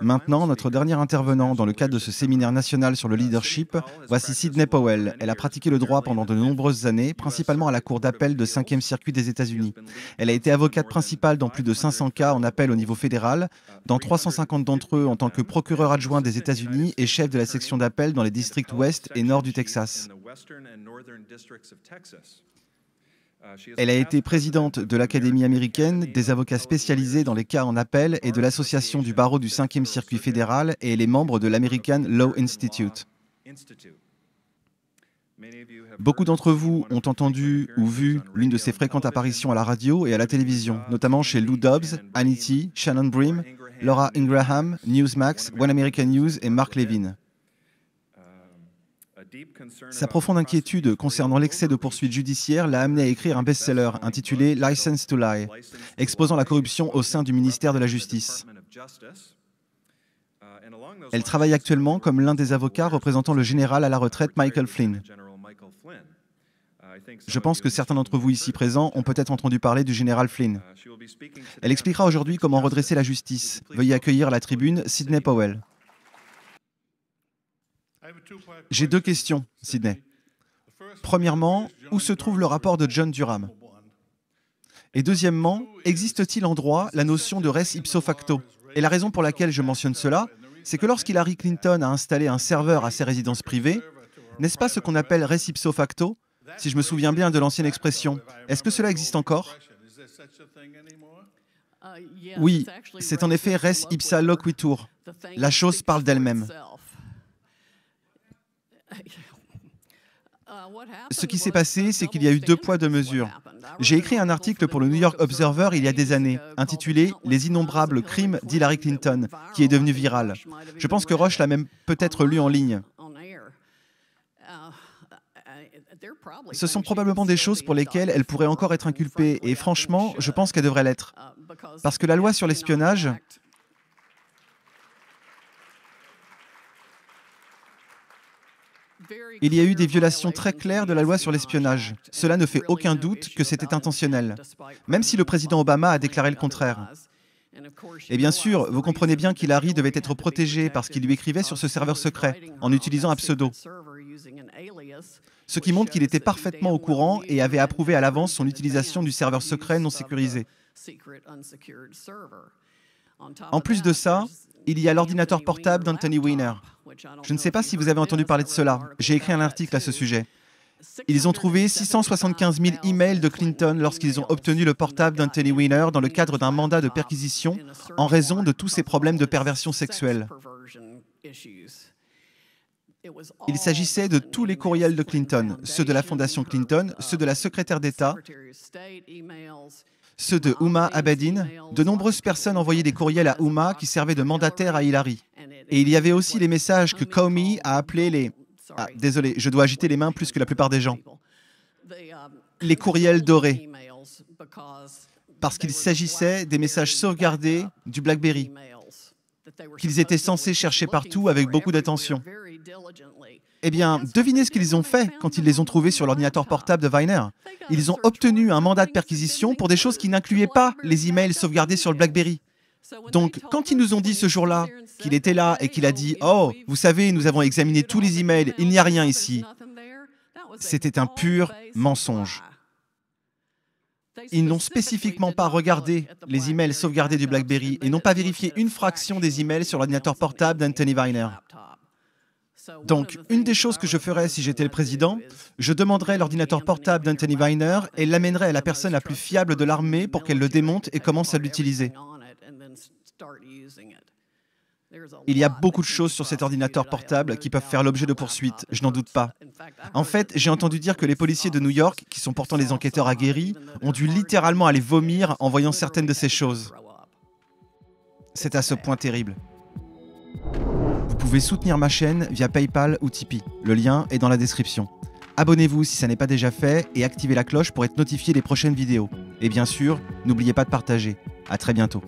Maintenant, notre dernier intervenant dans le cadre de ce séminaire national sur le leadership, voici Sidney Powell. Elle a pratiqué le droit pendant de nombreuses années, principalement à la Cour d'appel de 5e circuit des États-Unis. Elle a été avocate principale dans plus de 500 cas en appel au niveau fédéral, dans 350 d'entre eux en tant que procureur adjoint des États-Unis et chef de la section d'appel dans les districts ouest et nord du Texas. Elle a été présidente de l'Académie américaine des avocats spécialisés dans les cas en appel et de l'Association du barreau du 5e circuit fédéral et elle est membre de l'American Law Institute. Beaucoup d'entre vous ont entendu ou vu l'une de ses fréquentes apparitions à la radio et à la télévision, notamment chez Lou Dobbs, Hannity, Shannon Bream, Laura Ingraham, Newsmax, One American News et Mark Levin. Sa profonde inquiétude concernant l'excès de poursuites judiciaires l'a amené à écrire un best-seller intitulé License to Lie, exposant la corruption au sein du ministère de la Justice. Elle travaille actuellement comme l'un des avocats représentant le général à la retraite Michael Flynn. Je pense que certains d'entre vous ici présents ont peut-être entendu parler du général Flynn. Elle expliquera aujourd'hui comment redresser la justice. Veuillez accueillir à la tribune Sidney Powell. J'ai deux questions, Sidney. Premièrement, où se trouve le rapport de John Durham? Et deuxièmement, existe-t-il en droit la notion de res ipso facto? Et la raison pour laquelle je mentionne cela, c'est que lorsqu'Hillary Clinton a installé un serveur à ses résidences privées, n'est-ce pas ce qu'on appelle res ipso facto? Si je me souviens bien de l'ancienne expression, est-ce que cela existe encore? Oui, c'est en effet res ipsa loquitur. La chose parle d'elle-même. Ce qui s'est passé, c'est qu'il y a eu deux poids, deux mesures. J'ai écrit un article pour le New York Observer il y a des années, intitulé « Les innombrables crimes d'Hillary Clinton », qui est devenu viral. Je pense que Roche l'a même peut-être lu en ligne. Ce sont probablement des choses pour lesquelles elle pourrait encore être inculpée, et franchement, je pense qu'elle devrait l'être. Parce que la loi sur l'espionnage... Il y a eu des violations très claires de la loi sur l'espionnage. Cela ne fait aucun doute que c'était intentionnel, même si le président Obama a déclaré le contraire. Et bien sûr, vous comprenez bien qu'Hillary devait être protégée parce qu'il lui écrivait sur ce serveur secret, en utilisant un pseudo. Ce qui montre qu'il était parfaitement au courant et avait approuvé à l'avance son utilisation du serveur secret non sécurisé. En plus de ça, il y a l'ordinateur portable d'Anthony Weiner. Je ne sais pas si vous avez entendu parler de cela. J'ai écrit un article à ce sujet. Ils ont trouvé 675 000 emails de Clinton lorsqu'ils ont obtenu le portable d'Anthony Weiner dans le cadre d'un mandat de perquisition en raison de tous ses problèmes de perversion sexuelle. Il s'agissait de tous les courriels de Clinton, ceux de la Fondation Clinton, ceux de la secrétaire d'État, ceux de Huma Abedin. De nombreuses personnes envoyaient des courriels à Huma qui servaient de mandataire à Hillary. Et il y avait aussi les messages que Comey a appelés les... Ah, désolé, je dois agiter les mains plus que la plupart des gens. Les courriels dorés. Parce qu'il s'agissait des messages sauvegardés du BlackBerry, qu'ils étaient censés chercher partout avec beaucoup d'attention. Eh bien, devinez ce qu'ils ont fait quand ils les ont trouvés sur l'ordinateur portable de Weiner. Ils ont obtenu un mandat de perquisition pour des choses qui n'incluaient pas les emails sauvegardés sur le BlackBerry. Donc, quand ils nous ont dit ce jour-là qu'il était là et qu'il a dit « Oh, vous savez, nous avons examiné tous les emails, il n'y a rien ici », c'était un pur mensonge. Ils n'ont spécifiquement pas regardé les emails sauvegardés du BlackBerry et n'ont pas vérifié une fraction des emails sur l'ordinateur portable d'Anthony Weiner. Donc, une des choses que je ferais si j'étais le président, je demanderais l'ordinateur portable d'Anthony Weiner et l'amènerais à la personne la plus fiable de l'armée pour qu'elle le démonte et commence à l'utiliser. Il y a beaucoup de choses sur cet ordinateur portable qui peuvent faire l'objet de poursuites, je n'en doute pas. En fait, j'ai entendu dire que les policiers de New York, qui sont pourtant des enquêteurs aguerris, ont dû littéralement aller vomir en voyant certaines de ces choses. C'est à ce point terrible. Vous pouvez soutenir ma chaîne via PayPal ou Tipeee. Le lien est dans la description. Abonnez-vous si ça n'est pas déjà fait et activez la cloche pour être notifié des prochaines vidéos. Et bien sûr, n'oubliez pas de partager. À très bientôt.